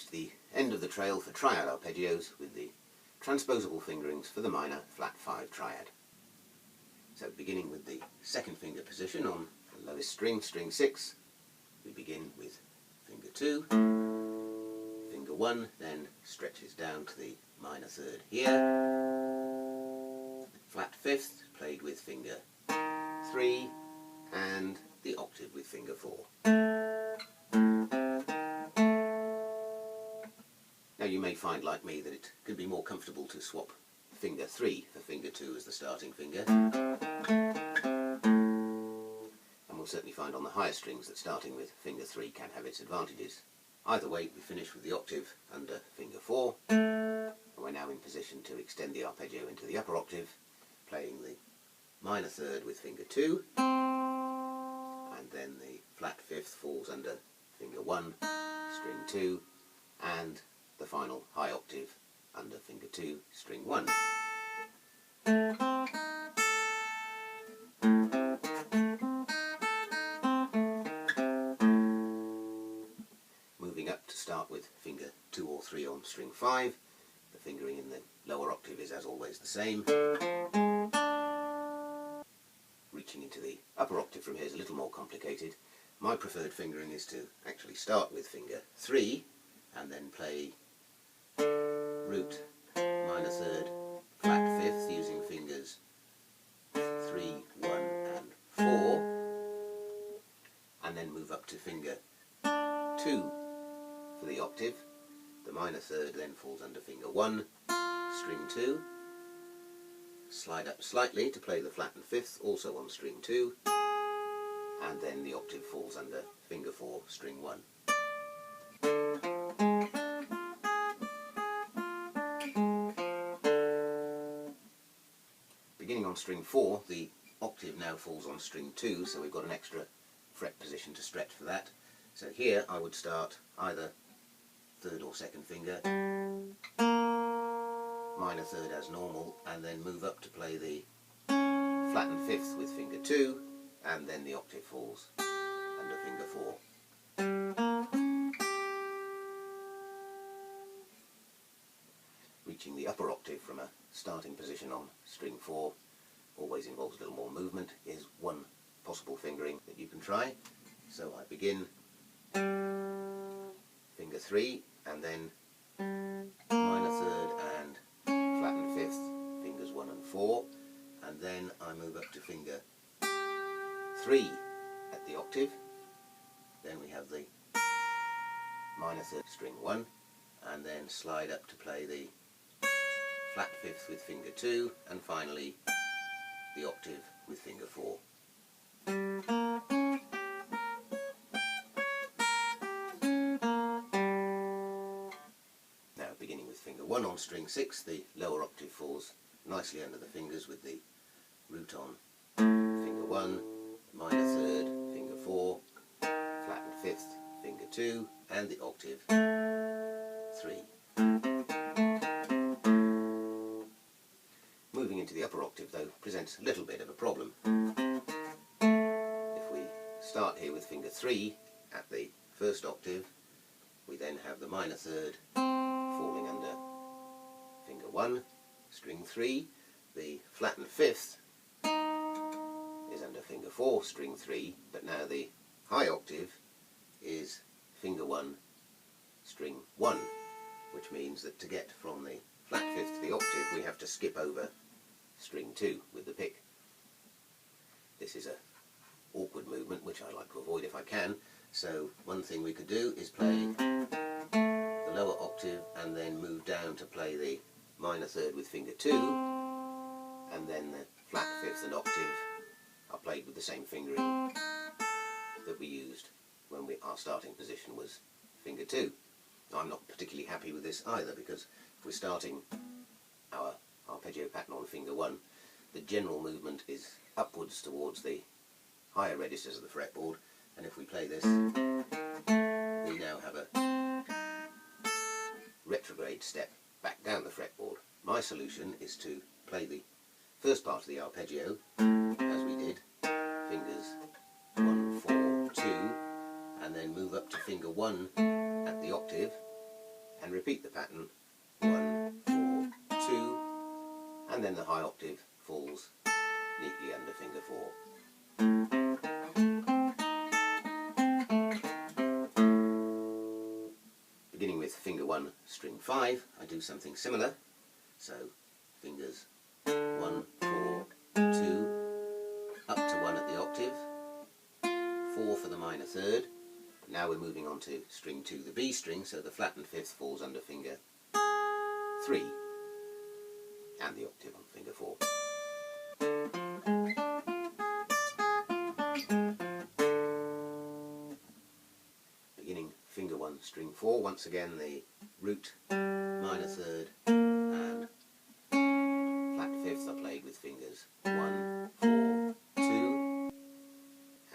reached the end of the trail for Triad arpeggios with the transposable fingerings for the minor flat 5 Triad. So beginning with the second finger position on the lowest string, string 6, we begin with finger 2, finger 1, then stretches down to the minor 3rd here, flat 5th played with finger 3, and the octave with finger 4. Now you may find, like me, that it could be more comfortable to swap finger 3 for finger 2 as the starting finger. And we'll certainly find on the higher strings that starting with finger 3 can have its advantages. Either way, we finish with the octave under finger 4, and we're now in position to extend the arpeggio into the upper octave, playing the minor 3rd with finger 2, and then the flat 5th falls under finger 1, string 2, and the final high octave under finger 2, string 1. Moving up to start with finger 2 or 3 on string 5, the fingering in the lower octave is as always the same. Reaching into the upper octave from here is a little more complicated. My preferred fingering is to actually start with finger 3 and then play root, minor 3rd, flat 5th using fingers 3, 1 and 4, and then move up to finger 2 for the octave. The minor 3rd then falls under finger 1, string 2, slide up slightly to play the flat and 5th also on string 2, and then the octave falls under finger 4, string 1. Beginning on string 4, the octave now falls on string 2, so we've got an extra fret position to stretch for that. So here I would start either 3rd or 2nd finger, minor 3rd as normal, and then move up to play the flat and 5th with finger 2, and then the octave falls under finger 4. Reaching the upper octave from a starting position on string 4 always involves a little more movement. Here's one possible fingering that you can try. So I begin finger 3 and then minor 3rd and flat and 5th, fingers 1 and 4, and then I move up to finger 3 at the octave. Then we have the minor 3rd, string 1, and then slide up to play the flat 5th with finger 2, and finally the octave with finger 4. Now beginning with finger 1 on string 6, the lower octave falls nicely under the fingers with the root on finger 1, minor 3rd, finger 4, flat and 5th, finger 2, and the octave 3. Moving into the upper octave, though, presents a little bit of a problem. If we start here with finger 3 at the 1st octave, we then have the minor 3rd falling under finger 1, string 3, the flat and 5th is under finger 4, string 3, but now the high octave is finger 1, string 1, which means that to get from the flat 5th to the octave we have to skip over string 2 with the pick. This is an awkward movement which I like to avoid if I can, so one thing we could do is play the lower octave and then move down to play the minor 3rd with finger 2, and then the flat 5th and octave are played with the same fingering that we used when our starting position was finger 2. I'm not particularly happy with this either, because if we're starting our arpeggio pattern on finger 1, the general movement is upwards towards the higher registers of the fretboard, and if we play this, we now have a retrograde step back down the fretboard. My solution is to play the first part of the arpeggio as we did, fingers 1, 4, 2, and then move up to finger 1 at the octave, and repeat the pattern 1, 4, 2, and then the high octave falls neatly under finger 4. Beginning with finger 1, string 5, I do something similar. So fingers 1, 4, 2, up to 1 at the octave, 4 for the minor third. Now we're moving on to string 2, the B string, so the flattened fifth falls under finger 3 and the octave on finger 4. Beginning finger 1, string 4, once again the root, minor third and flat fifth are played with fingers 1, 4, 2,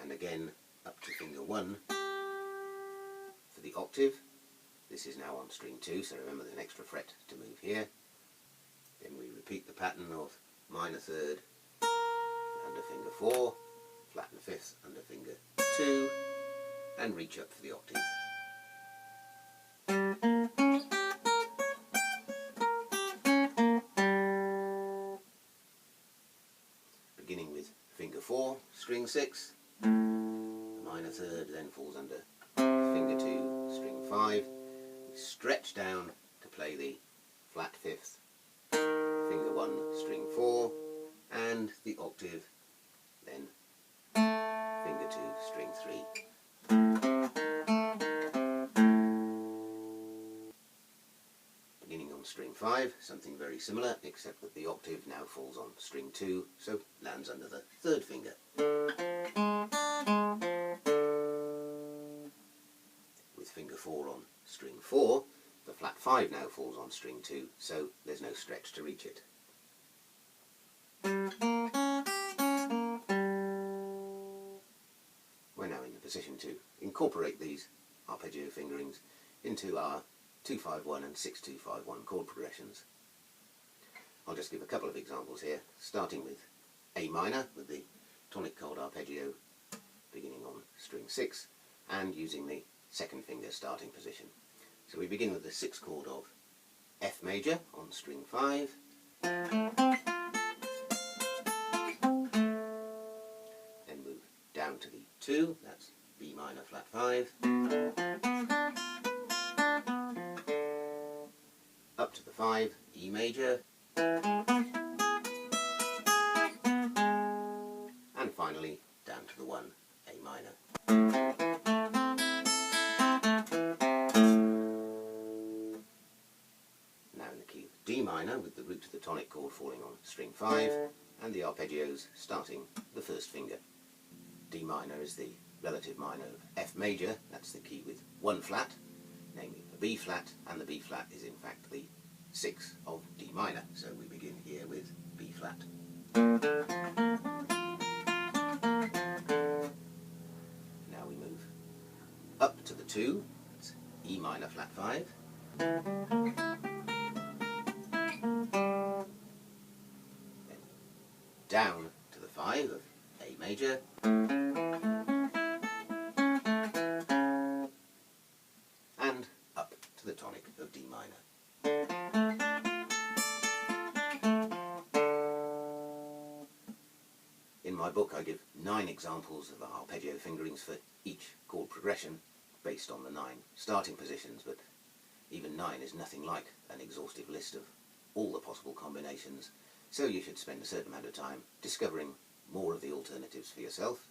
and again up to finger 1 for the octave. This is now on string 2, so remember there's an extra fret to move here. Then we repeat the pattern of minor third under finger 4, flatten fifth under finger 2, and reach up for the octave. Beginning with finger 4, string 6, the minor third then falls under finger 2, string 5. We stretch down to play the flat fifth, finger 1, string 4, and the octave, then finger 2, string 3. Beginning on string 5, something very similar, except that the octave now falls on string 2, so lands under the third finger. With finger 4 on string 4, the flat 5 now falls on string 2, so there's no stretch to reach it. We're now in the position to incorporate these arpeggio fingerings into our 2-5-1 and 6-2-5-1 chord progressions. I'll just give a couple of examples here, starting with A minor with the tonic chord arpeggio beginning on string 6 and using the second finger starting position. So we begin with the 6th chord of F major on string 5, then move down to the 2, that's B minor flat 5, up to the 5, E major, and finally down to the 1, A minor. Now in the key of D minor with the root of the tonic chord falling on string 5 and the arpeggios starting the first finger. D minor is the relative minor of F major, that's the key with 1 flat, namely a B flat, and the B flat is in fact the 6th of D minor, so we begin here with B flat. Now we move up to the 2, that's E minor flat 5, then down to the 5 of A major, and up to the tonic of D minor. In my book I give 9 examples of arpeggio fingerings for each chord progression based on the 9 starting positions, but even 9 is nothing like an exhaustive list of all the possible combinations, so you should spend a certain amount of time discovering more of the alternatives for yourself.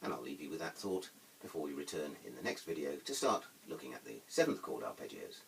And I'll leave you with that thought before we return in the next video to start looking at the 7th chord arpeggios.